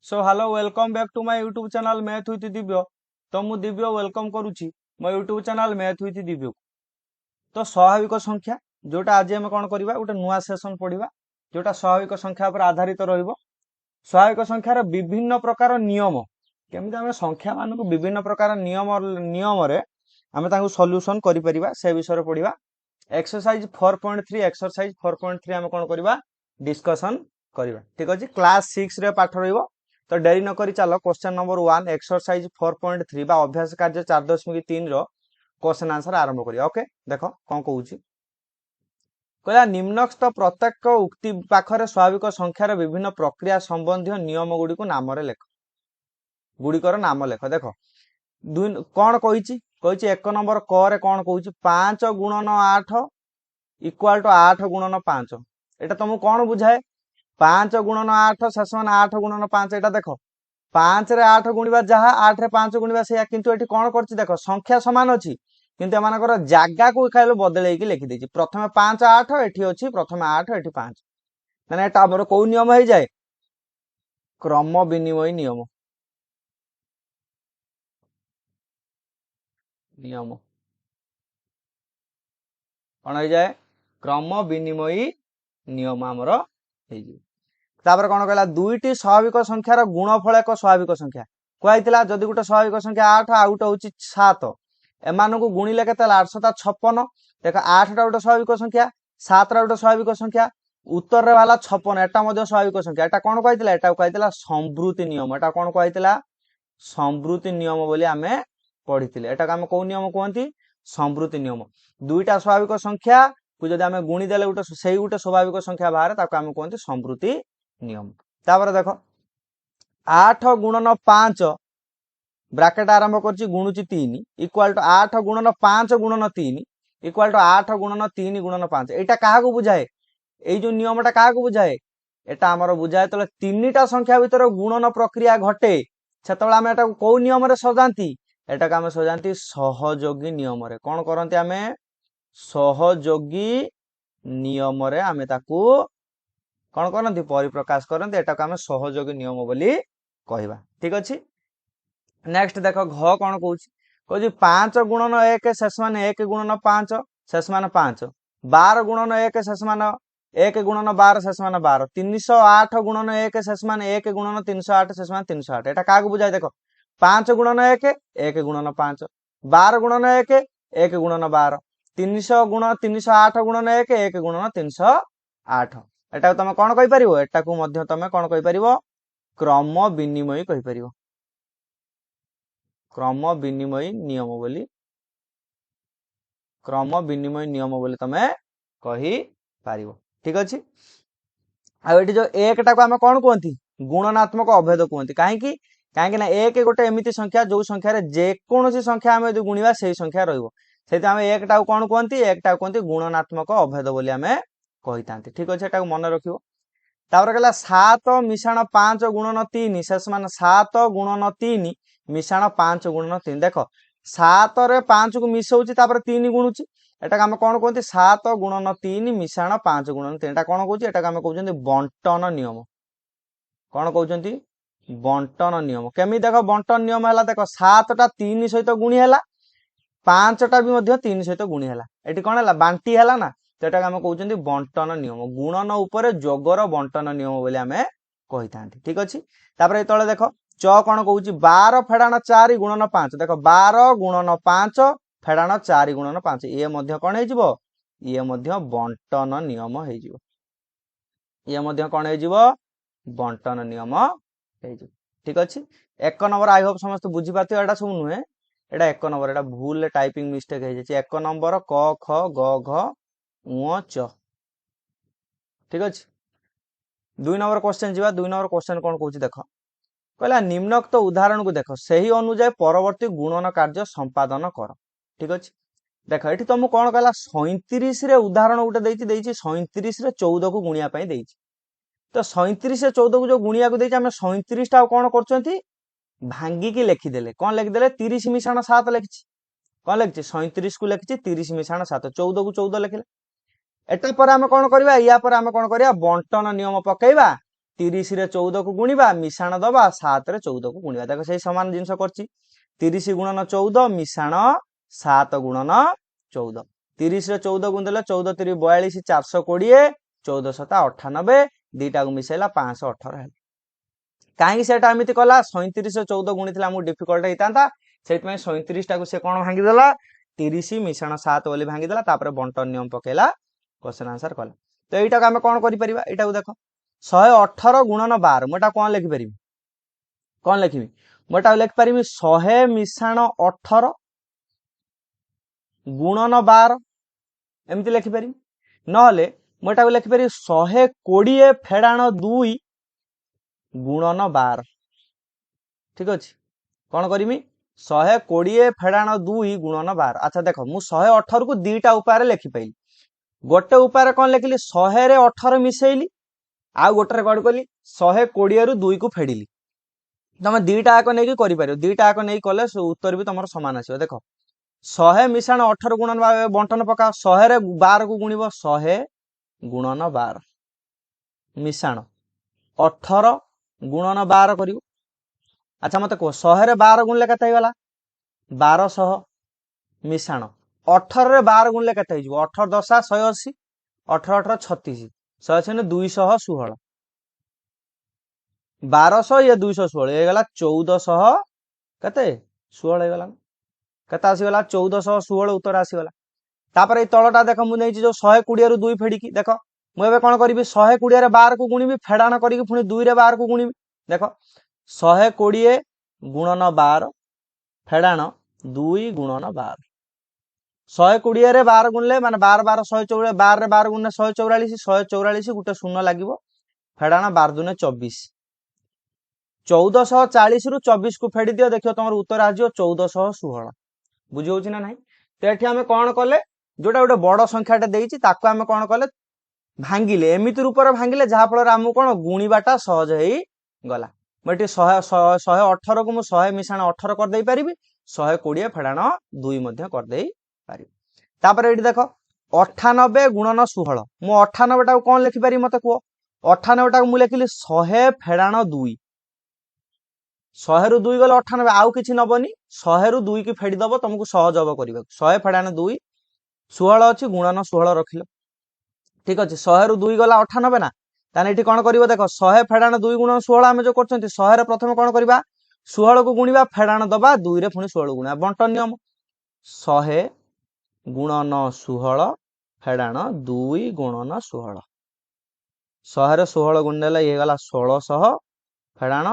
So hello welcome back to my YouTube channel math with Divya. तो मु Divya welcome करुच्ची मो YouTube channel math with Divya. तो स्वाभाविक संख्या जोटा आज आम कौन करवा गोटे नुआ सेसन पढ़ा जोटा स्वाभाविक संख्या पर आधारित रहिबो। स्वाभाविक संख्यार विभिन्न प्रकार नियम केमिति आम संख्या मान विभिन्न प्रकार नियम नियम रे आम ताकू सॉल्यूशन करि परिबा से विषय पढ़ा। एक्सरसाइज 4.3 एक्सरसाइज 4.3 आम कौन करवा डिस्कशन करवा। ठीक अच्छे क्लास 6 रे पाठ रहिबो। तो डेरी न करी चलो क्वेश्चन नंबर 1 एक्सरसाइज 4.3 बा अभ्यास कार्य 4.3 रो क्वेश्चन आंसर आरंभ करिया। ओके देखो कौन कहूची कहला निम्नस्थ प्रत्येक उक्ति पाखरे स्वाभाविक संख्यार विभिन्न प्रक्रिया संबंधी नियम गुडी को नाम रे लेख गुडीकर नाम लेख। देखो दुई कौन कही एक नंबर क रे कौन कहूची 5 गुणन 8 इक्वाल टू 8 गुणन 5 एटा तुमको कौन बुझाए 5 गुणन 8 शेष मान 8 गुणन 5 एटा देखो 5 रे 8 गुणिबा जहा 8 रे 5 गुणिबा से किंतु एठी कोन करछि देखो संख्या समान अछि किंतु एमानकर जागा को खाइलो बदलेई कि लिखि देछि। प्रथमे 5 8 एठी अछि प्रथमे 8 एठी 5 माने एटा हमर को नियम होई जाय क्रम विनिमय नियम नियम कोन होई जाय क्रम विनिमय नियम हमर होई जाय। तापर कौन कहला दुईटी स्वाभाविक संख्यार गुणफल एक स्वाभाविक संख्या कहला जदि गोटे स्वाभाविक संख्या 8 आ गोटे होची 7 एमानकु गुणिले केते 856 देखो 8 टा गोटे स्वाभाविक संख्या 7 टा गोटे स्वाभाविक संख्या उत्तर रे वाला 56 एटा मध्ये स्वाभाविक संख्या एटा कोन कहला एटा कहला संवृत्ति नियम एटा कोन कहला संवृत्ति नियम बोली आमे पढिथिले एटा आमे को नियम कहंती संवृत्ति नियम। दुईटा स्वाभाविक संख्या को जदि आमे गुणी देले गोटे सेही गोटे स्वाभाविक संख्या बाहर ताको आमे कहंती संवृत्ति नियम। तापर देखो 8 गुणन 5 ब्रैकेट आरंभ करछि गुणुची 3 इक्वल टू 8 गुणन 5 गुणन 3 इक्वल टू 8 गुणन 3 गुणन 5 एटा काहा को बुझाए एई जो नियमटा काहा को बुझाए एटा हमर बुझाए तले तीनटा संख्या भीतर गुणन प्रक्रिया घटे सेतबेला हम एटा को नियम रे सजांती एटा का हम सजांती सहयोगी नियम रे कोन करंती हमें सहयोगी नियम रे हमें ताकू कौन करती परिप्रकाश करते एटा आम सहयोगी नियम बोली कहवा। ठीक अच्छे नेक्स्ट देख घ कौन कह 5 गुणन 1 शेष मान 1 गुणन 5 शेष मान 5 12 गुणन 1 शेष मान 1 गुणन 12 शेष मान 12 308 गुणन 1 शेष मान 1 गुणन 308 शेष मान 308 एटा क्या बुझाए देख 5 गुणन 1 1 गुणन 5 12 गुणन 1 1 गुणन 12 300 गुण 308 गुणन 1 1 गुणन 308 एटा तुम कौन कहि परिबो एटा को मध्य तुम कौन कहि परिबो क्रम विनिमय कहि परिबो क्रम विनिमय नियम बोली क्रम विनिमय नियम बोली तुम कहि पारिबो। ठीक अछि आ एटी जो एकटा को हम कौन कहंती गुणनात्मक अभेद कहंती काहे ना एक गोटे एमिति संख्या जो संख्या रे जे कोनोसी संख्या हम यदि गुणिबा सेही संख्या रहइबो सेति हम एकटा को कौन कहंती एकटा को कहंती गुणनात्मक अभेद बोली हमें कहितांती। ठीक अच्छे एटा मन रखियो। तापर कहला 7 मिशाण 5 गुणन 3 शेष मान 7 गुणन 3 मिशाण 5 गुणन 3 देखो 7 रे 5 को मिसौची तापर 3 गुणुची एटा हम कोन कहंती 7 गुणन 3 मिशाण 5 गुणन 3 एटा कोन कहूची एटा हम कहउचंती बंटन नियम कोन कहउचंती बंटन नियम केमि देखो बंटन नियम हला देखो 7 टा 3 सहित गुणी हला 5 टा भी मध्य 3 सहित गुणी हला एटी कोन हला बांटी हला ना तेटा हम कहउचंती बंटन नियम गुणन ऊपर जोगर बंटन नियम बोली हमें कहितांती। ठीक अछि तापर ए तळे देखो च कोन कहउची 12 फेडाण 4 गुणन 5 देखो 12 गुणन 5 फेडाण 4 गुणन 5 ये मध्य कोन हे जिवो ये मध्य बंटन नियम हे जिवो ये मध्य कोन हे जिवो बंटन नियम हे जिवो। ठीक अछि एक नंबर आई होप समस्त बुझी पाथियो एटा सब नुहे एटा एक नंबर एटा भूल टाइपिंग मिस्टेक हे जाची एक नंबर क ख ग घ उ च। ठीक अछि 2 नंबर क्वेश्चन जीवा 2 नंबर क्वेश्चन कोन कहूची देखो कहला निम्नोक्त उदाहरण को देखो सही अनुसार परवर्ती गुणन कार्य संपादन कर। ठीक अछि देखो एठी तुम कोन कहला 37 रे उदाहरण उटे देइची 37 रे 14 को गुणिया पई देइची तो 37 रे 14 को जो गुणिया को देइची हम 37 टा कोन करचंती भांगी की लिखि देले कोन लिखि देले 30 मिशाण 7 लिखिची कोन लिखिची 37 को लिखिची 30 मिशाण 7 14 को 14 लिखिले एटा पर हम कोन करबा या पर हम कोन करबा बंटन नियम पकेइबा 30 रे 14 को गुणिबा मिशाण दबा 7 रे 14 को गुणिबा देखो सेही समान जिंस करछि 30 गुणन 14 मिशाण 7 गुणन 14 30 रे 14 गुण देले 14 3 42 420 14 7 98 दीटा को मिसेला 518 है कहीं सेटा एमिति कला 37 रे 14 गुणिथिला हमु डिफिकल्ट हेतांता सेति में 37 टा को से कोन भांगी देला 30 मिशाण 7 बोली भांगी देला तापर बंटन नियम पकेला क्वेश्चन आंसर कला तो एटा को हम कोन करि परिबा एटा को देखो 118 गुणन 12 मोटा कोन लिखि परिबी कोन लिखिबी मोटा लिखि परिबी 100 मिशाण 18 गुणन 12 एमती लिखि परिबी नहले मोटा लिखि परिबी 120 फेडाण 2 गुणन 12 ठीक अछि कोन करिमी 120 फेडाण 2 गुणन 12 अच्छा देखो मु 118 को दीटा उपाय लिखि पैली गोटे उपाय कोन लिखिली 100 रे 18 मिसेइली आ गोटे कौन कली 120 रु 2 को फेडिली तुम दीटा आक नहीं करि पारियो दीटा आक नहीं कले उत्तर भी तुम समान आसीबो देखो 100 मिशाण 18 गुणन बंटन पका 100 रे 12 को गुणिबो 100 गुणन 12 मिशाण 18 गुणन 12 करियो अच्छा मते को 100 रे 12 गुणले केते हेगला 1200 मिशाण 18 रे 12 गुणले केते हिजबो 18 10 180 18 18 36 180 216 1200 ये 216 ये गला 1400 कते 16 हे गला कते आसी गला 1416 उत्तर आसी गला तापर ए तळटा देखो मु नेछि जो 120 रु 2 फेडी की देखो मु एबे कोन करबी 120 रे 12 को गुणिबी फेडाण करिक पुनी 2 रे 12 को गुणिबी देखो 120 गुणन 12 फेडाण 2 गुणन 12 120 रे 12 गुणले माने 12 12 144 12 रे 12 गुणने 144 144 गुटे शून्य लागिवो फेडाण 12 दुने 24 1440 रु 24 को फेडी दियो देखियो तमर उत्तर आजियो 1416 बुझी होछि ना नाही तो एठी हमें कोन कले जोटा गोटे बड़ संख्याटे देइछि ताको हमें कोन कले भांगिले एमिति रूप रे भांगिले जहा फल हमु कोन गुणीबाटा सहज हेई गला मटी 118 को मु 100 मिशाण 18 कर देई परिबी 120 फेडाण 2 मध्ये कर देई परिबी तापर एठी देखो 98 गुणन 16 मु 98 टा कोन लिखि पारि मते को 98 टा मु लिखिली 100 फेडाण 2 100 रु 2 गले 98 आउ किछि नबनी 100 रु 2 की फेडी दबो तुमको सहज हबो करिबा 100 फेडाण 2 16 अछि गुणन 16 रखिलो ठीक अछि 100 रु 2 गला 98 ना ताने एठी कोन करिवो देखो 100 फेडाण 2 गुणन 16 हम जो करछंती 100 रे प्रथम कोन करिबा 16 को गुणिबा फेडाण दबा 2 रे पुनी 16 गुणा बंटन नियम 100 गुणन 16 फेडाण 2 गुणन 16 100 रे 16 गुण देला ये गला 1600 फेडाण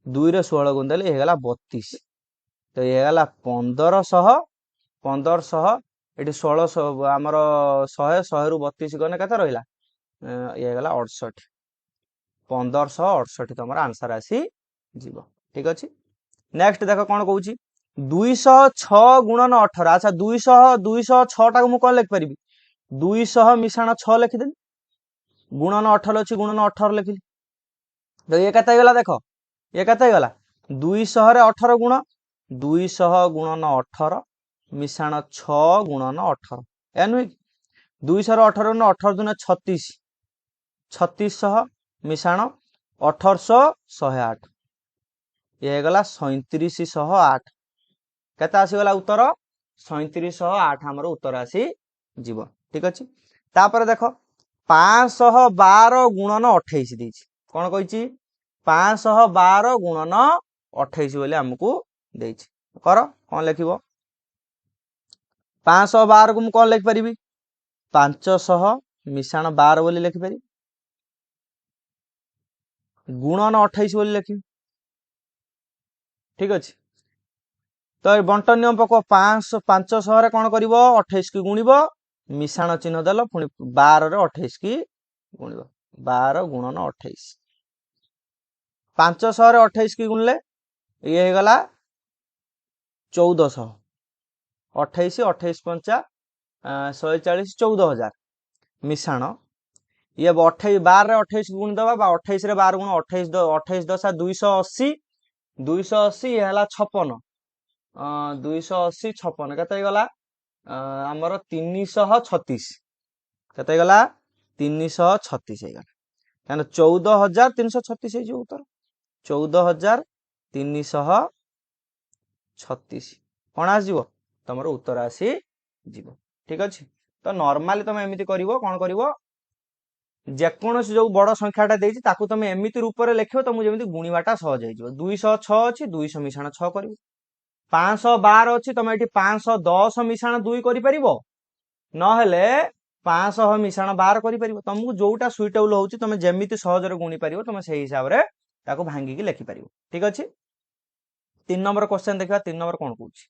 2 रे 16 गुण देले ये गला 32 तो ये गला 1500 1500 एटी 1600 हमर 100 100 रु 32 गने कते रहिला ये गला 68 1568 तमर आंसर आसी जीवो ठीक अछि नेक्स्ट देखो कोन कहूची 206 गुणन 18 अच्छा 206 टा को मु कोन लिख परिबी 200 मिशाण 6 लिखि देनी गुणन 18 अछि गुणन 18 लिखिली तो ये कते गला देखो ये कते गला 200 रे 18 गुण 200 गुणन 18 मिशाण 6 गुणन 18 एनु 200 रे 18 गुण 18 दुने 36 3600 मिशाण 1800 108 ये गला 3708 केता आसी गला उत्तर 3708 हमर उत्तर आसी जीव ठीक अछि तापर देखो 512 गुणन 28 देछि कोन कहिछि 512 गुणन 28 बोले हमकु देछि कर कोन लिखिबो 512 को मु कोन लिख परिबी 500 मिशाण 12 बोली लिखि पारि गुणन 28 बोली लिखि ठीक अछि तो बंटन नियम पको 500 रे कोन करिवो 28 की गुणिबो मिशाण चिन्ह देलो पुनी 12 रे 28 की गुणिबो 12 गुणन 28 500 रे 28 की गुणले ये हे गला 1400 28 28 पंचा 140 14000 मिशाण ये 28 12 रे 28 गुण दबा 28 रे 12 गुण 28 28 दशा 280 280 ये हला 56 280 56 केते गला हमर 336 केते गला 336 हे गला ତାହେଲେ 14,336 ହେଇଯିବ ଉତ୍ତର। 14,336 କଣ ଆସିଯିବ ତମର ଉତ୍ତର ଆସିଯିବ। ଠିକ ଅଛି। ତ ନର୍ମାଲି ତମେ ଏମିତି କରିବ, କଣ କରିବ, ଯେକୌଣସି ଯୋଉ ବଡ ସଂଖ୍ୟାଟା ଦେଇଛି ତାକୁ ତମେ ଏମିତି ରୂପରେ ଲେଖିବ ତମକୁ ଯେମିତି ଗୁଣିବାଟା ସହଜ ହେଇଯିବ। 206 ଅଛି, 200 ମିଶାଣ 6 କରିବ। 512 ଅଛି, ତମେ ଏଠି 510 ମିଶାଣ 2 କରିପାରିବ, ନହେଲେ 500 ମିଶାଣ 12 କରିପାରିବ। ତମକୁ ଯୋଉଟା ସୁଇଟେବୁଲ ହଉଛି, ତମେ ଯେମିତି ସହଜରେ ଗୁଣି ପାରିବ, ତମେ ସେଇ ହିସାବରେ ତାକୁ ଭାଙ୍ଗିକି ଲେଖିପାରିବ। ଠିକ ଅଛି। 3 ନମ୍ବର କ୍ୱେଶ୍ଚନ ଦେଖିବା। 3 ନମ୍ବର କଣ କହୁଛି,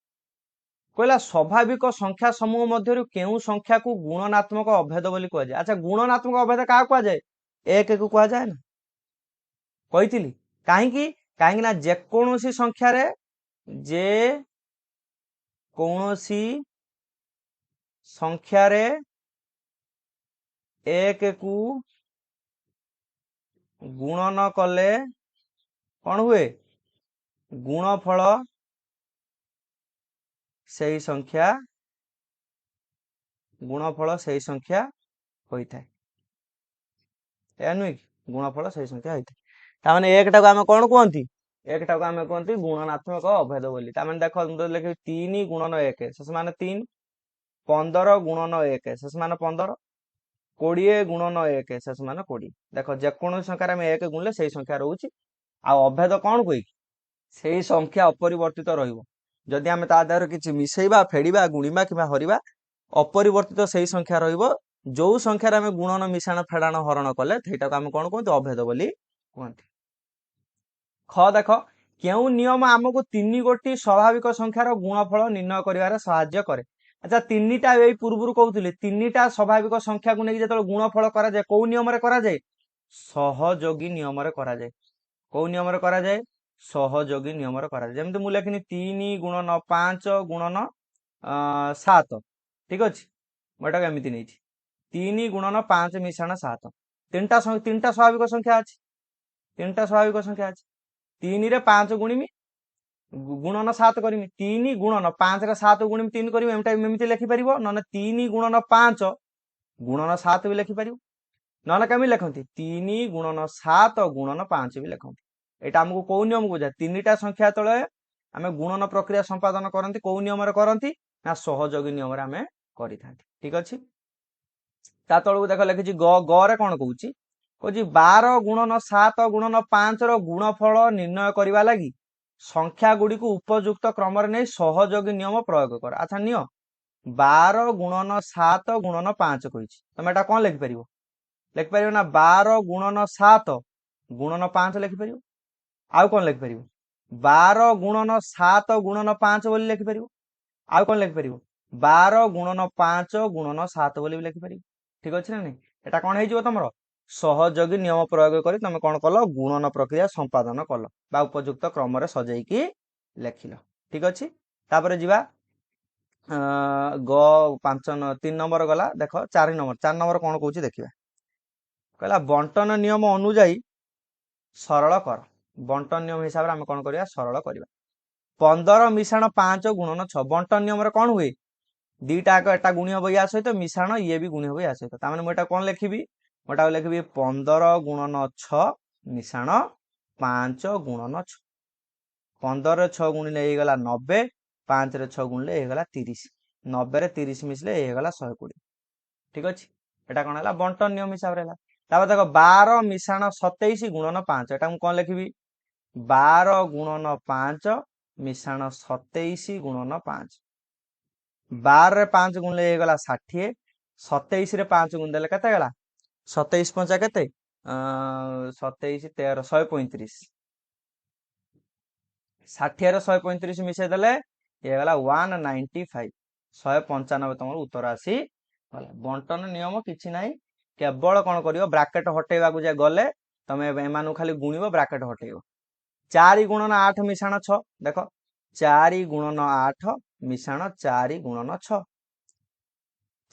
କହିଲା ସ୍ୱାଭାବିକ ସଂଖ୍ୟା ସମୂହ ମଧ୍ୟରୁ କେଉଁ ସଂଖ୍ୟାକୁ ଗୁଣନାତ୍ମକ ଅଭେଦ ବୋଲି କୁହାଯାଏ। ଆଚ୍ଛା, ଗୁଣନାତ୍ମକ ଅଭେଦ କାହାକୁ କୁହାଯାଏ? 1 କୁ କୁହାଯାଏ ନା, କହିଥିଲି। କାହିଁକି? କାହିଁକି ନା ଯେକୌଣସି ସଂଖ୍ୟାରେ ସଂଖ୍ୟାରେ 1 କୁ ଗୁଣନ କଲେ କଣ ହୁଏ? ଗୁଣଫଳ ସେଇ ସଂଖ୍ୟା ହୋଇଥାଏ। ଏହା ନୁହେଁ କି? ଗୁଣଫଳ ସେଇ ସଂଖ୍ୟା ହୋଇଥାଏ। ତାମାନେ 1ଟାକୁ ଆମେ କଣ କୁହନ୍ତି? 1ଟାକୁ ଆମେ କୁହନ୍ତି ଗୁଣନାତ୍ମକ ଅଭେଦ ବୋଲି। ତାମାନେ ଦେଖ, ମୁଁ ଲେଖିବି 3 ଗୁଣନ 1 ଶେଷ ମାନେ 3, 15 ଗୁଣନ 1 ଶେଷ ମାନେ 15, 20 ଗୁଣନ 1 ଶେଷ ମାନେ 20। ଦେଖ, ଯେକୌଣସି ସଂଖ୍ୟାରେ ଆମେ 1 ଗୁଣିଲେ ସେଇ ସଂଖ୍ୟା ରହୁଛି। ଆଉ ଅଭେଦ କଣ କୁହେ? ସେଇ ସଂଖ୍ୟା ଅପରିବର୍ତ୍ତିତ ରହିବ। ଯଦି ଆମେ ତା ଦେହରେ କିଛି ମିଶେଇବା, ଫେଡ଼ିବା, ଗୁଣିବା କିମ୍ବା ହରିବା, ଅପରିବର୍ତ୍ତିତ ସେଇ ସଂଖ୍ୟା ରହିବ। ଯୋଉ ସଂଖ୍ୟାରେ ଆମେ ଗୁଣନ, ମିଶାଣ, ଫେଡାଣ, ହରଣ କଲେ ସେଇଟାକୁ ଆମେ କଣ କୁହନ୍ତି? ଅଭେଦ ବୋଲି କୁହନ୍ତି। ଖ ଦେଖ, କେଉଁ ନିୟମ ଆମକୁ 3 ଗୋଟି ସ୍ୱାଭାବିକ ସଂଖ୍ୟାର ଗୁଣଫଳ ନିର୍ଣ୍ଣୟ କରିବାରେ ସାହାଯ୍ୟ କରେ? ଆଚ୍ଛା, 3ଟା ଏଇ ପୂର୍ବରୁ କହୁଥିଲେ, 3ଟା ସ୍ୱାଭାବିକ ସଂଖ୍ୟାକୁ ନେଇକି ଯେତେବେଳେ ଗୁଣଫଳ କରାଯାଏ, କୋଉ ନିୟମରେ କରାଯାଏ? ସହଯୋଗୀ ନିୟମରେ କରାଯାଏ। କୋଉ ନିୟମରେ କରାଯାଏ? ସହଯୋଗୀ ନିୟମରେ କରାଯାଏ। ଯେମିତି ମୁଁ ଲେଖିନି 3 ଗୁଣନ 5 ଗୁଣନ 7, ଠିକ ଅଛି। ମୁଁ ଏଟାକୁ ଏମିତି ନେଇଛି, 3 ଗୁଣନ 5 ମିଶାଣ 7। ତିନିଟା ସ୍ୱାଭାବିକ ସଂଖ୍ୟା ଅଛି। 3 ରେ 5 ଗୁଣିମି, ଗୁଣନ 7 କରିମି। 3 ଗୁଣନ 5 ରେ 7 ଗୁଣିମି 3 କରିମି, ଏମିତି ଲେଖିପାରିବ। ନହେଲେ 3 ଗୁଣନ 5 ଗୁଣନ 7 ବି ଲେଖିପାରିବ। ନହେଲେ କେମିତି ଲେଖନ୍ତି? 3 ଗୁଣନ 7 ଗୁଣନ 5 ବି ଲେଖନ୍ତି। ଏଇଟା ଆମକୁ କୋଉ ନିୟମ ବୁଝାଏ? 3ଟା ସଂଖ୍ୟା ତଳେ ଆମେ ଗୁଣନ ପ୍ରକ୍ରିୟା ସମ୍ପାଦନ କରନ୍ତି, କୋଉ ନିୟମରେ କରନ୍ତି? ନା ସହଯୋଗୀ ନିୟମରେ ଆମେ କରିଥାନ୍ତି। ଠିକ ଅଛି। ତା ତଳକୁ ଦେଖ ଲେଖିଛି ରେ କଣ କହୁଛି? କହୁଛି 12 ଗୁଣନ 7 ଗୁଣନ 5 ର ଗୁଣଫଳ ନିର୍ଣ୍ଣୟ କରିବା ଲାଗି ସଂଖ୍ୟା ଗୁଡିକୁ ଉପଯୁକ୍ତ କ୍ରମରେ ନେଇ ସହଯୋଗୀ ନିୟମ ପ୍ରୟୋଗ କର। ଆଚ୍ଛା, ନିଅ 12 ଗୁଣନ 7 ଗୁଣନ 5 କହିଛି, ତମେ ଏଟା କଣ ଲେଖିପାରିବ? ଲେଖିପାରିବ ନା 12 ଗୁଣନ 7 ଗୁଣନ 5 ଲେଖିପାରିବ। ଆଉ କଣ ଲେଖିପାରିବ? 12 ଗୁଣନ 7 ଗୁଣନ 5 ବୋଲି ଲେଖିପାରିବ। ଆଉ କଣ ଲେଖିପାରିବ? 12 ଗୁଣନ 5 ଗୁଣନ 7 ବୋଲି ବି ଲେଖିପାରିବ। ଠିକ ଅଛି ନା ନାଇଁ? ଏଟା କଣ ହେଇଯିବ ତମର? ସହଯୋଗୀ ନିୟମ ପ୍ରୟୋଗ କରି ତମେ କଣ କଲ? ଗୁଣନ ପ୍ରକ୍ରିୟା ସମ୍ପାଦନ କଲ ବା ଉପଯୁକ୍ତ କ୍ରମରେ ସଜେଇକି ଲେଖିଲ। ଠିକ ଅଛି। ତାପରେ ଯିବା 3 ନମ୍ବର ଗଲା। ଦେଖ 4 ନମ୍ବର କଣ କହୁଛି ଦେଖିବା। କହିଲା ବଣ୍ଟନ ନିୟମ ଅନୁଯାୟୀ ସରଳ କର। ବଣ୍ଟନ ନିୟମ ହିସାବରେ ଆମେ କଣ କରିବା? ସରଳ କରିବା। 15 ମିଶାଣ 5 ଗୁଣନ 6। ବଣ୍ଟନ ନିୟମରେ କଣ ହୁଏ? ଦିଟା ଆଗ ଏଟା ଗୁଣି ହବ ୟା ସହିତ, ମିଶାଣ ଇଏ ବି ଗୁଣି ହବ ୟା ସହିତ। ତାମାନେ ମୁଁ ଏଟା କଣ ଲେଖିବି? ମୁଁ ଏଟାକୁ ଲେଖିବି 15 ଗୁଣନ 6 ମିଶାଣ 5 ଗୁଣନ 6। 15 ରେ 6 ଗୁଣିଲେ ହେଇଗଲା 90, 5 ରେ 6 ଗୁଣିଲେ ହେଇଗଲା 30, 90 ରେ 30 ମିଶିଲେ ହେଇଗଲା 120। ଠିକ ଅଛି। ଏଟା କଣ ହେଲା? ବଣ୍ଟନ ନିୟମ ହିସାବରେ ହେଲା। ତାପରେ ଦେଖ 12 ମିଶାଣ 27 ଗୁଣନ 5। ଏଟା ମୁଁ କଣ ଲେଖିବି? 12 ଗୁଣନ 5 ମିଶାଣ 27 ଗୁଣନ 5। 12 ରେ 5 ଗୁଣିଲେ ହେଇଗଲା 60, 27 ରେ 5 ଗୁଣି ଦେଲେ କେତେ ହେଲା? 27 ପଞ୍ଚା କେତେ? 27 13 135। 60 ରେ 135 ମିଶେଇ ଦେଲେ ହେଇଗଲା 195। 195 ତମର ଉତ୍ତର ଆସି ଗଲା। ବଣ୍ଟନ ନିୟମ କିଛି ନାହିଁ, କେବଳ କଣ କରିବ? ବ୍ରାକେଟ ହଟେଇବାକୁ ଯେ ଗଲେ ତମେ ଏମାନଙ୍କୁ ଖାଲି ଗୁଣିବ, ବ୍ରାକେଟ ହଟେଇବ। 4 ଗୁଣନ 8 ମିଶାଣ 6। ଦେଖ 4 ଗୁଣନ 8 ମିଶାଣ 4 ଗୁଣନ 6।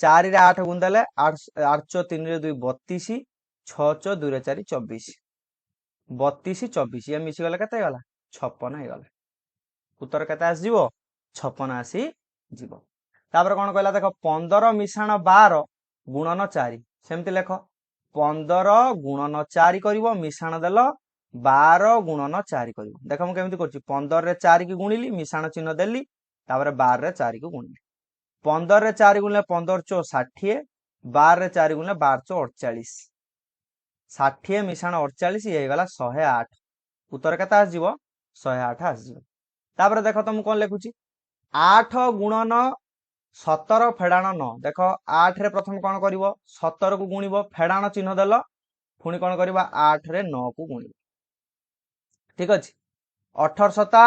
4 ରେ 8 ଗୁଣି ଦେଲେ 8 3 ରେ 2 32, 6 2 ରେ 4 24, 32 24 ଇଏ ମିଶିଗଲେ କେତେ ହେଇଗଲା? 56 ହେଇଗଲା। ଉତ୍ତର କେତେ ଆସିଯିବ? 56 ଆସିଯିବ। ତାପରେ କଣ କହିଲା? ଦେଖ 15 ମିଶାଣ 12 ଗୁଣନ 4। ସେମିତି ଲେଖ 15 ଗୁଣନ 4 କରିବ, ମିଶାଣ ଦେଲ 12 ଗୁଣନ 4 କରିବ। ଦେଖ ମୁଁ କେମିତି କରୁଛି, 15 ରେ 4 କି ଗୁଣିଲି, ମିଶାଣ ଚିହ୍ନ ଦେଲି, ତାପରେ 12 ରେ 4 କି ଗୁଣିଲି। 15 ରେ 4 ଗୁଣିଲେ 15 ଚଉ 60, 12 ରେ 4 ଗୁଣିଲେ 12 ଚଉ 48, 60 ମିଶାଣ 48 ଇଏ ହେଇଗଲା 108। ଉତ୍ତର କେତେ ଆସିଯିବ? 108 ଆସିଯିବ। ତାପରେ ଦେଖ ତ ମୁଁ କଣ ଲେଖୁଛି, 8 ଗୁଣନ 17 ଫେଡାଣ 9। ଦେଖ 8 ରେ ପ୍ରଥମେ କଣ କରିବ, 17 କୁ ଗୁଣିବ, ଫେଡାଣ ଚିହ୍ନ ଦେଲ, ପୁଣି କଣ କରିବା, 8 ରେ 9 କୁ ଗୁଣିବ। ଠିକ ଅଛି, 18 ସତା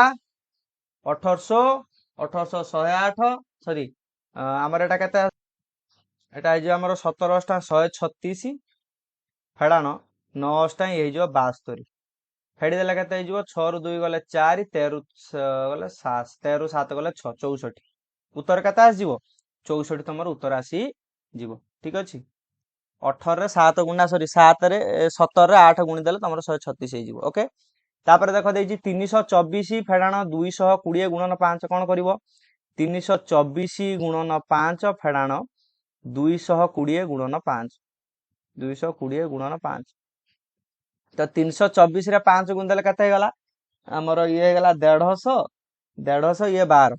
1800, 1800 108, ସରି ଆମର ଏଟା କେତେ, ଏଟା ହେଇଯିବ ଆମର 17 ଟା 136, ଫେଡାଣ 9 ଟା ହେଇଯିବ 72। ଫେଡି ଦେଲେ କେତେ ହେଇଯିବ, 6 ରୁ 2 ଗଲେ 4, 13 ଗଲେ 7, 13 7 ଗଲେ 6, 64। ଉତ୍ତର କେତେ ଆସିଯିବ? 64 ତମର ଉତ୍ତର ଆସିଯିବ। ଠିକ ଅଛି, 18 ରେ 7 ଗୁଣା, ସରି 7 ରେ 17 ରେ 8 ଗୁଣି ଦେଲେ ତମର 136 ହେଇଯିବ। ଓକେ, ତାପରେ ଦେଖ ଦେଇଛି 324 ଫେଡାଣ 220 ଗୁଣନ 5। କଣ କରିବ, 324 ଗୁଣନ 5 ଫେଡାଣ 220 ଗୁଣନ 5, 220 ଗୁଣନ 5। ତ 324 ରେ 5 ଗୁଣି ଦେଲେ କେତେ ହେଇଗଲା, ଆମର ଇଏ ହେଇଗଲା 150, 150 ଇଏ 12,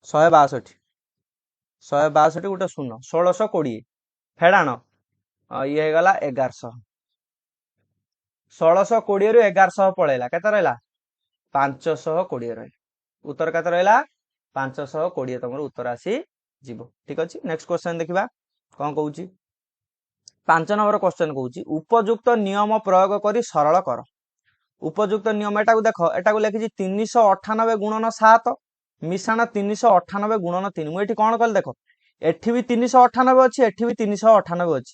162, 162 ଗୋଟେ 0, 1620 ଫେଡାଣ ଇଏ ହେଇଗଲା 1100, 1620 ରୁ 1100 ପଳେଇଲା, କେତେ ରହିଲା, 520 ରହିଲା। ଉତ୍ତର କେତେ ରହିଲା, 520 ତମର ଉତ୍ତର ଆସିଯିବ। ଠିକ ଅଛି, ନେକ୍ସଟ କ୍वेଶ୍ଚନ ଦେଖିବା କଣ କହୁଛି। 5 ନମ୍ବର କ୍वेଶ୍ଚନ କହୁଛି, ଉପଯୁକ୍ତ ନିୟମ ପ୍ରୟୋଗ କରି ସରଳ କର। ଉପଯୁକ୍ତ ନିୟମ ଏଟାକୁ ଦେଖ, ଏଟାକୁ ଲେଖିଛି 398 ଗୁଣନ 7 ମିଶାଣ 398 ଗୁଣନ 3। ମୁଁ ଏଠି କଣ କଲି ଦେଖ, ଏଠି ବି 398 ଅଛି, ଏଠି ବି 398 ଅଛି,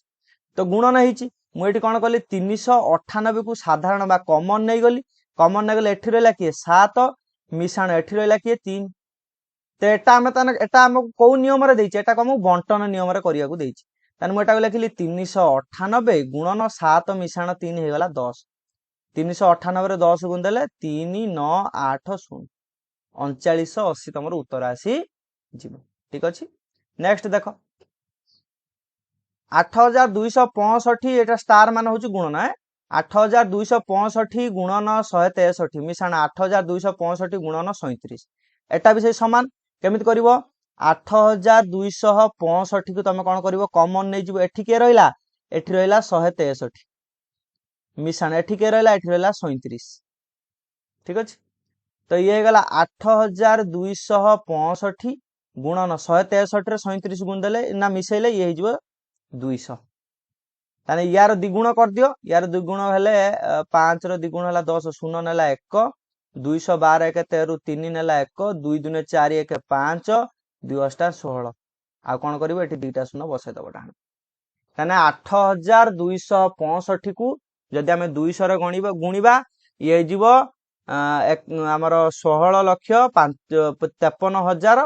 ତ ଗୁଣନ ହେଇଛି। ମୁଁ ଏଠି କଣ କଲି, 398 କୁ ସାଧାରଣ ବା କମନ ନେଇଗଲି, କମନ ନେଇଗଲେ ଏଠି ରହିଲା କିଏ 7, ମିଶାଣ ଏଠି ରହିଲା କିଏ 3। ତ ଏଟା ଆମେ ତାନେ ଏଟା ଆମକୁ କୋଉ ନିୟମରେ ଦେଇଛି, ଏଟା ଆମକୁ ବଣ୍ଟନ ନିୟମରେ କରିବାକୁ ଦେଇଛି। ତାହେଲେ ମୁଁ ଏଟାକୁ ଲେଖିଲି 398 ଗୁଣନ 7 ମିଶାଣ 3 ହେଇଗଲା 10। 398 ରେ 10 ଗୁଣ ଦେଲେ 3980, 3980 ତମର ଉତ୍ତର ଆସିଯିବ। ଠିକ ଅଛି, ନେକ୍ସଟ ଦେଖ 8265, ଏଟା ଷ୍ଟାର ମାନେ ହଉଛି ଗୁଣନ, 8265 ଗୁଣନ 163 ମିଶାଣ 8265 ଗୁଣନ 37। ଏଟା ବି ସେଇ ସମାନ, କେମିତି କରିବ, 8265 କୁ ତମେ କଣ କରିବ, କମନ ନେଇଯିବ, ଏଠି କିଏ ରହିଲା, ଏଠି ରହିଲା 163, ମିଶାଣ ଏଠି କିଏ ରହିଲା, ଏଠି ରହିଲା 37। ଠିକ ଅଛି, ତ ଇଏ ହେଇଗଲା 8265 ଗୁଣନ 163 ରେ 37 ଗୁଣ ଦେଲେ ନା ମିଶେଇଲେ ଇଏ ହେଇଯିବ 200। ତାହେଲେ ୟାର ଦ୍ୱିଗୁଣ କରିଦିଅ, ୟାର ଦ୍ୱିଗୁଣ ହେଲେ 5 ର ଦ୍ୱିଗୁଣ ହେଲା 10, 0 ନେଲା 1, 212 1 13 3 ନେଲା 1, 2 2 4 1 5, 2 8 16। ଆଉ କଣ କରିବ, ଏଠି ଦିଟା 0 ବସେଇଦବ ଡାହାଣ। ତାହେଲେ 8265 କୁ ଯଦି ଆମେ 200 ରେ ଗୁଣିବା ଇଏ ହେଇଯିବ ଆମର 16,53,000,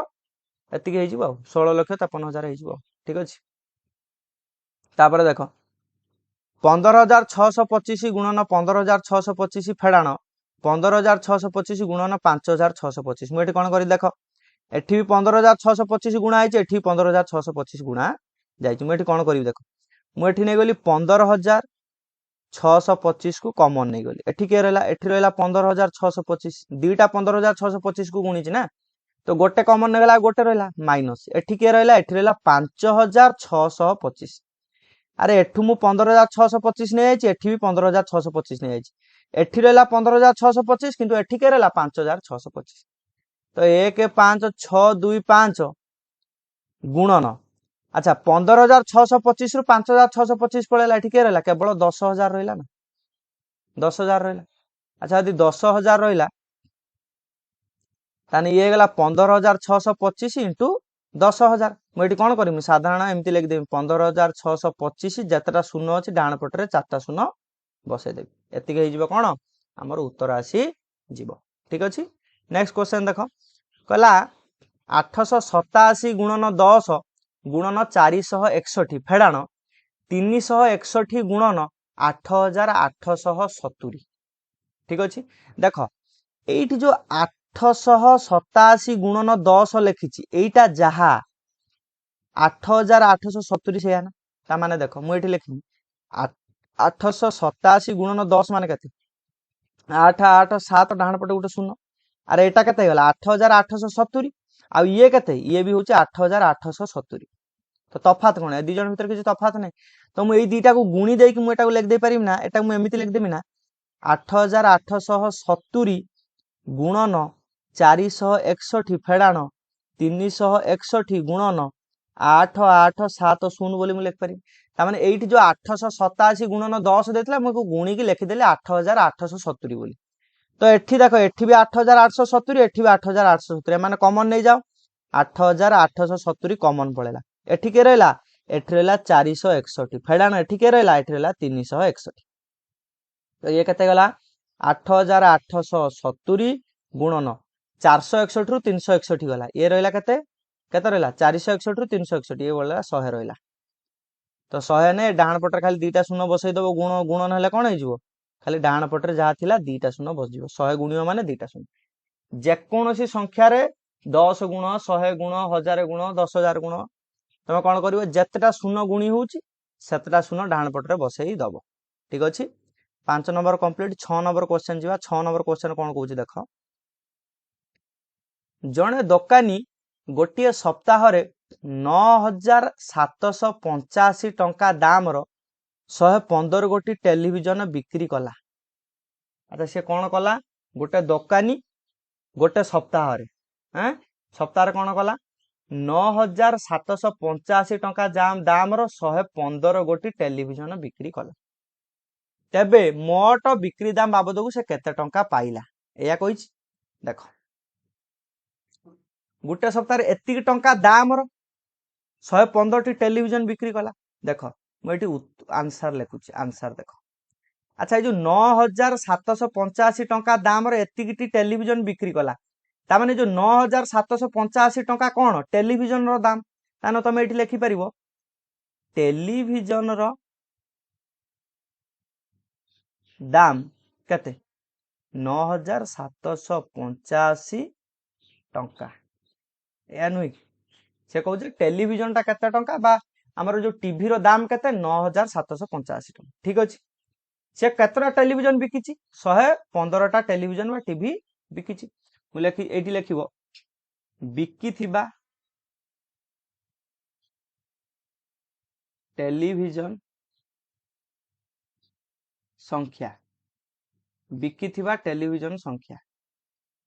ଏତିକି ହେଇଯିବ ଆଉ 16,53,000 ହେଇଯିବ। ଠିକ ଅଛି, ତାପରେ ଦେଖ 15,625 ଗୁଣନ 15,625 ଫେଡାଣ 15,625 ଗୁଣନ 5,625। ମୁଁ ଏଠି କଣ କରି ଦେଖ, ଏଠି ବି 15,625 ଗୁଣା ହେଇଛି, ଏଠି 15,625 ଗୁଣା ଯାଇଛି। ମୁଁ ଏଠି କଣ କରିବି ଦେଖ, ମୁଁ ଏଠି ନେଇଗଲି 15,625 କୁ କମନ ନେଇଗଲି, ଏଠି କିଏ ରହିଲା, ଏଠି ରହିଲା 15,625, ଦିଟା 15,625 କୁ ଗୁଣିଛି ନା, ତ ଗୋଟେ କମନ ନେଇଗଲା, ଗୋଟେ ରହିଲା ମାଇନସ, ଏଠି କିଏ ରହିଲା, ଏଠି ରହିଲା 5,625। ଆରେ ଏଠୁ ମୁଁ 15,625 ନେଇଯାଇଛି, ଏଠି ବି 15,625 ନେଇଯାଇଛି, ଏଠି ରହିଲା 15,625, କିନ୍ତୁ ଏଠି କିଏ ରହିଲା 5,625। ତ 1 5 6 2 5 ଗୁଣନ, ଆଚ୍ଛା 15,625 ରୁ 5,625 ପଳେଇଲା, ଏଠି କିଏ ରହିଲା, କେବଳ 10,000 ରହିଲା ନା, 10,000 ରହିଲା। ଆଚ୍ଛା ଯଦି 10,000 ରହିଲା, ତାହେଲେ ଇଏ ହେଇଗଲା 15,625 ଇଣ୍ଟୁ 10,000। ମୁଁ ଏଠି କଣ କରିବି, ସାଧାରଣ ଏମିତି ଲେଖିଦେବି, 15,625 ଯେତେଟା ଶୂନ ଅଛି ଡାହାଣ ପଟରେ 4ଟା ଶୂନ ବସେଇଦେବି, ଏତିକି ହେଇଯିବ କଣ, ଆମର ଉତ୍ତର ଆସିଯିବ। ଠିକ ଅଛି, ନେକ୍ସଟ କ୍ୱେଶ୍ଚନ ଦେଖ, କହିଲା 887 ଗୁଣନ 10 ଗୁଣନ 461 ଫେଡାଣ 361 ଗୁଣନ 8,870। ଠିକ ଅଛି, ଦେଖ ଏଇଠି ଯୋଉ 887 ଗୁଣନ 10 ଲେଖିଛି, ଏଇଟା ଯାହା 8,870 ସେଇଆ ନା। ତା ମାନେ ଦେଖ ମୁଁ ଏଠି ଲେଖିବି 887 गुणन 10 मान केते 8 8 7 डाहण पटे गोटे शून्य अरे एटा केते गला 8870 आ ये केते ये भी होची 8870 तो तफात कोन दी जन भीतर किछ तफात नै तो मु एई दीटा को गुणी देई कि मु एटा को लिख दे परिम ना एटा मु एमिति लिख देमी ना 8870 गुणन 461 फेडाण 361 गुणन 8870 बोली मु लिख पारि ता माने एइठी जो 887 गुणन 10 देथिला मु को गुणी की लिखि देले 8870 बोली तो एठी देखो एठी भी 8870 एठी भी 8870 माने कॉमन नै जाओ 8870 कॉमन पळेला एठी के रहला एठी रहला 461 फेडाण एठी के रहला एठी रहला 361 तो ये केते गला 8870 गुणन 461 रु 361 गला ये रहला केते केते रहला 461 रु 361 ये बोला 100 रहला तो 100 ने डाहण पटर खाली दीटा शून्य बसई दबो गुण गुणन हेले कोन हे जिवो खाली डाहण पटर जहा थिला दीटा शून्य बस जिवो 100 गुणियो माने दीटा शून्य जे कोनोसी संख्या रे 10 गुण 100 गुण 1000 गुण 10000 गुण तमे कोन करिवो जेतेटा शून्य गुणी होउची सेतेटा शून्य डाहण पटर बसई दबो ठीक अछि 5 नंबर कंप्लीट 6 नंबर क्वेश्चन जिवा 6 नंबर क्वेश्चन कोन कहूची देखो जणे दोकानी गोटिए सप्ताह रे 9785 टंका दाम रो 115 गोटी टेलीविजन बिक्री कला अच्छा से कौन कला गोटे दोकानी गोटे सप्ताह रे हैं सप्ताह रे कौन कला 9785 टंका दाम रो 115 गोटी टेलीविजन बिक्री कला तेबे मोट बिक्री दाम बाबद को से केते टंका पाइला एया कहिछि देखो गोटे सप्ताह रे एतिक टंका दाम रो 115 टी टेलीविजन बिक्री कला देखो मुझे आंसर लिखुची आंसर देखो अच्छा ये जो 9785 टंका दाम रो एतिक टी टेलीविजन बिक्री कला ता माने जो 9785 टंका कौन टेलीविजन रो दाम तानो तमे एठी लिखि परिबो टेलीविजन रो दाम केते 9785 टंका या नुई से कहूँ टेलीविजन टा केते टंका बा हमर जो टीवी रो दाम केते 9785 टंका ठीक अछि से केतरा टेलीविजन बिकिछि 115 टा टेलीविजन बा टीवी बिकिछि मु लेखि एठी लेखिबो बिकिथिबा टेलीविजन संख्या बिकिथिबा टेलीविजन संख्या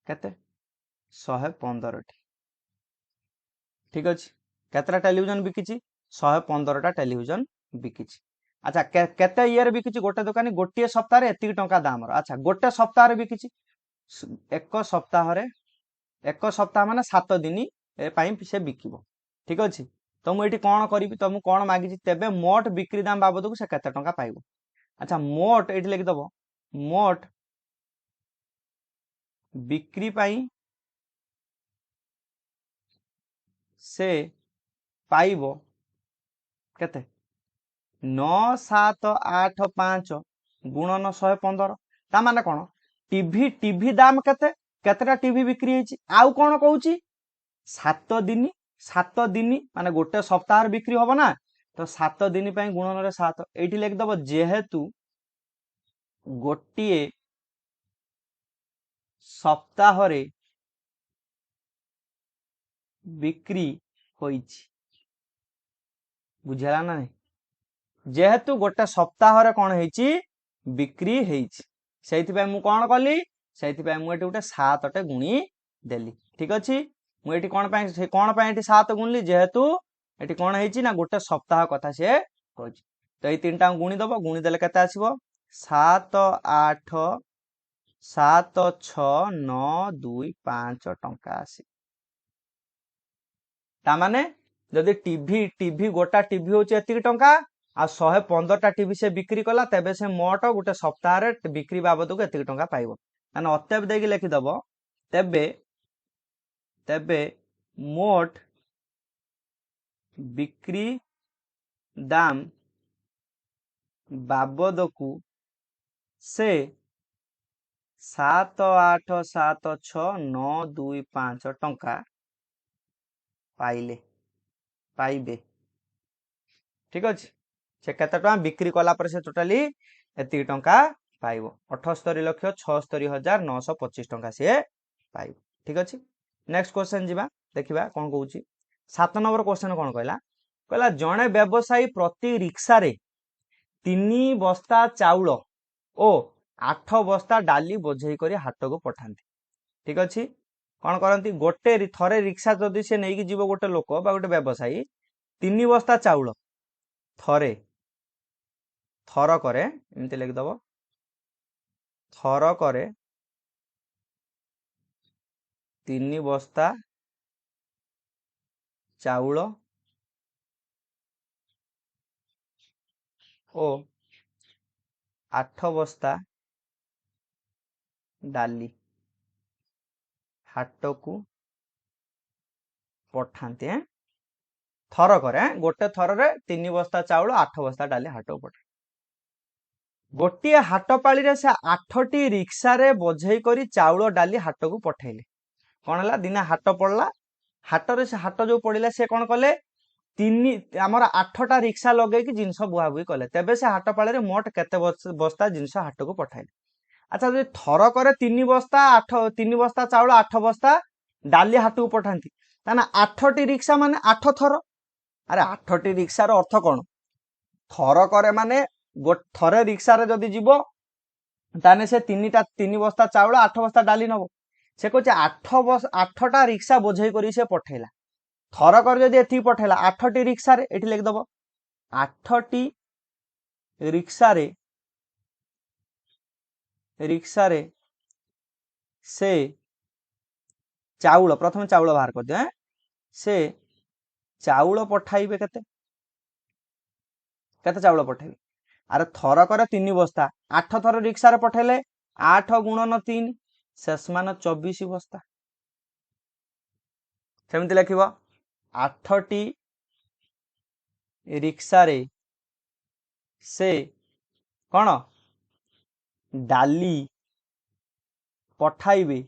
केते 115 टी ठीक अछि केतरा टेलीविजन बिकिछि 115 टा टेलीविजन बिकिछि अच्छा केते ईयर बिकिछि गोटे दुकानी गोटे सप्ताह रे एतिक टंका दाम रो अच्छा गोटे सप्ताह रे बिकिछि एक सप्ताह माने 7 दिन ए पाई से बिकिबो ठीक अछि तो मु एठी कोन करिवि तुम कोन मागिछि तेबे मोट बिक्री दाम बाबद को से केते टंका पाइबो अच्छा मोट एठी लिखि दबो मोट बिक्री पाई से पाइबो केते 9785 गुणन 115 ता माने कोन टीवी दाम केते केतेटा टीवी बिक्री हेछि आउ कोन कहूची 7 दिन माने गोटे सप्ताह रे बिक्री होबो ना तो 7 दिन पई गुणन रे 7 एठी लिख दबो जेहेतु गोटिए सप्ताह रे बिक्री होइछि बुझला ना जेहेतु गोटे सप्ताह रे कोन हेछि बिक्री हेछि सेति पई मु कोन कली सेति पई मु एठी गोटे 7 टे गुणी देली ठीक अछि मु एठी कोन पई एठी 7 गुणली जेहेतु एठी कोन हेछि ना गोटे सप्ताह कथा से कहछि तो एई तीनटा गुणी दबो गुणी देले केते आसीबो 7 8 7 6 9 2 5 टंका आसी ता माने जदि टीवी गोटा टीवी होछि एतिक टंका आ 115 टा टीवी से बिक्री कला तेबे से मोट गोटे सप्ताह रे बिक्री बाबद को एतिक टंका पाइबो माने अतएव देकी लिखि दबो तेबे मोट बिक्री दाम बाबद को से 7 8 7 6 9 2 5 टंका पाइबे ठीक अछि से केते टका बिक्री कला पर से टोटाली एति टंका पाइबो 78,76,925 टंका से पाइबो। ठीक अछि नेक्स्ट क्वेश्चन जिबा देखिबा कोन कहूची 7 नंबर क्वेश्चन कोन कहला जणे व्यवसायी प्रति रिक्शा रे 3 बस्ता चाउल ओ 8 बस्ता डाली बोझेई करी हाट को पठांती। ठीक अछि कौन करती गोटे थरे रिक्शा जदि से नहीं जीव गोटे लोक बा गोटे व्यवसायी 3 बस्ता चाउल थरे थर करे एमती लिखिदब थर करे 3 बस्ता चाउल ओ 8 बस्ता डाली हाट को पठाते थर करे गोटे थर रे 3 बस्ता चाउल 8 बस्ता डाली हाट को पठा गोटे हाट पाली रे से 8टी रिक्शा रे बोझेई करी चाउल डाली हाट को पठेले कौन है दिना हाट पड़ला हाट रे से हाट जो पड़िला से कौन कले 3 आमर 8टा रिक्शा लगे कि जिनस बुहा बुही कले तेबे से हाट पाली रे मोट केते बस्ता जिनस हाट को पठाइले। अच्छा जो थर करे 3 बस्ता 3 बस्ता चाउल 8 बस्ता डाली हाट को पठाती ताना 8टी रिक्शा माने 8 थर अरे 8टी रिक्शार अर्थ कौन थर करे माने थरे रिक्शा रे जदि जीव ताने से 3 बस्ता चाउल 8 बस्ता डाली नब से कहे 8टा रिक्शा बोझेई करी से पठेला थर कर जदि एथि पठेला 8टी रिक्शा रे एठी लिख दबो 8टी रिक्शा रे से चाउल प्रथम चाउल बाहर कर दियो से चाउल पठाइबे केते केते चाउल पठाइबे अरे थर करे 3 बस्ता 8 थर रिक्शा रे पठेले 8 गुणन 3 शेष मान 24 बस्ता सेमती लिखिबो 8टी रिक्शा रे से कौन डाली पठाइबे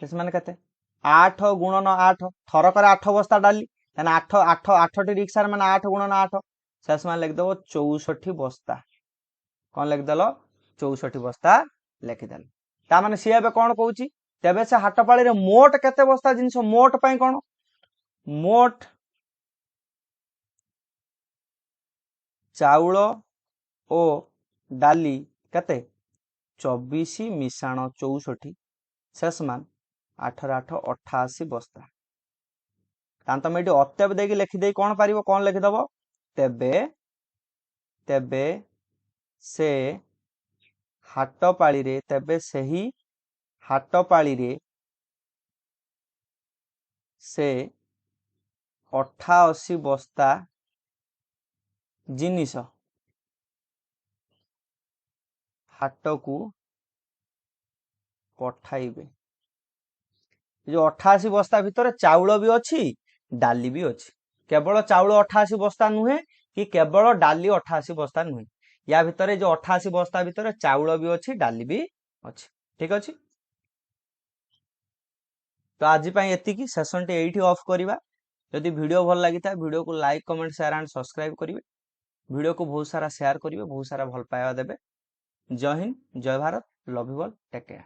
शेष मान केते 8 गुणन 8 थर करे 8 बस्ता डाली ताने 8टी रिक्शा रे माने 8 गुणन 8 शेष मान लिख दबो 64 बस्ता कौन लिखदेल 64 बस्ता लिखिदेल ता माने सी एबे कौन कहूची तेबे से हाट पाली रे मोट केते बस्ता जिनस मोट पई कौन मोट चाउल ओ डाली केते 24 मिशाण 64 शेष मान 8 8 88 बस्ता तान तुम ये अत्यब देकी लिखिदे कौन पारिबो कौन लिखिदब तेबे तेबे से हाट पाली रे तेबे सही हाट पाली रे से 88 बस्ता जिनिस हाट को पठाइबे जो 88 बस्ता भितर चाउल भी अच्छी डाली भी अच्छी केवल चाउल 88 बस्ता नुहे कि केवल डाली 88 बस्ता नुहे या भितर जो 88 बस्ता भितर चाउल भी अच्छी डाली भी अच्छी। ठीक अच्छे तो आज एतिकी सेशन टी एठी ऑफ करिबा यदि वीडियो भल लगी था वीडियो को like comment share and subscribe करिवे वीडियो को बहुत सारा शेयर करिवे बहुत सारा भल पाया देबे। जय हिंद जय Bharat love you all take care.